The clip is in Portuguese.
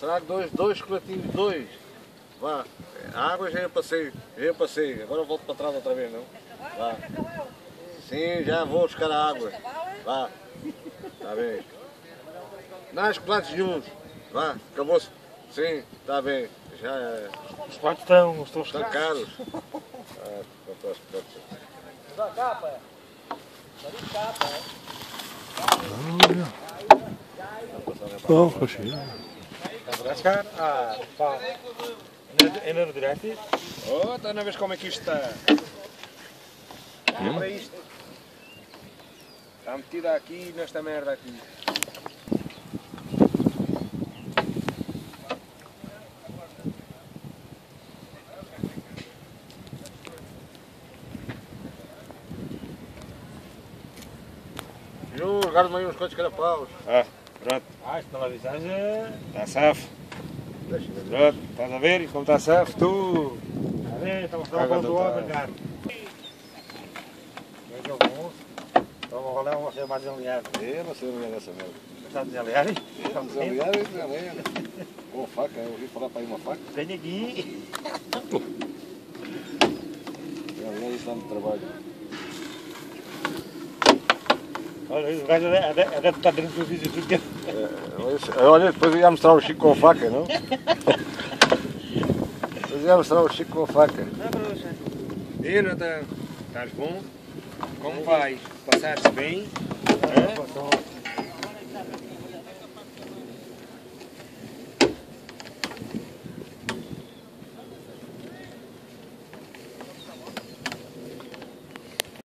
Trago dois chocolatinhos, dois. Vá. A água já passei. Agora eu volto para trás outra vez, não? Vá. Sim, já vou buscar a água. Vá. Está bem. Não há chocolates nenhuns. Vá, acabou-se. Sim, está bem. Já. Os chocolates estão caros. Dá capa. Dá capa. Oh, roxinho. Madagascar? Ah, pá. Ainda no direto? Oh, está na vez como é que isto está. Para isto. Está metida aqui nesta merda aqui. Largaram-me aí uns quantos carapaus. Ah, pronto. Ah, isto não avisaste. Está safo. Pronto, estás a ver? Como está safo, tu. A ver, estamos a falar do homem, cara. Veja o bom. Então, o rolê vai ser mais aliado. Eu não sei onde é dessa merda. Está a desaliar? Estamos desaliados, desalinha. Com faca, eu ouvi falar para aí uma faca. Tenho aqui. Aliás, isso dá muito trabalho. Olha, o gajo deve estar dentro do vídeo tudo que Olha, depois eu ia mostrar o Chico com a faca, não? Depois eu ia mostrar o Chico com a faca. E Natan, estás bom? Como vais? Passaste bem?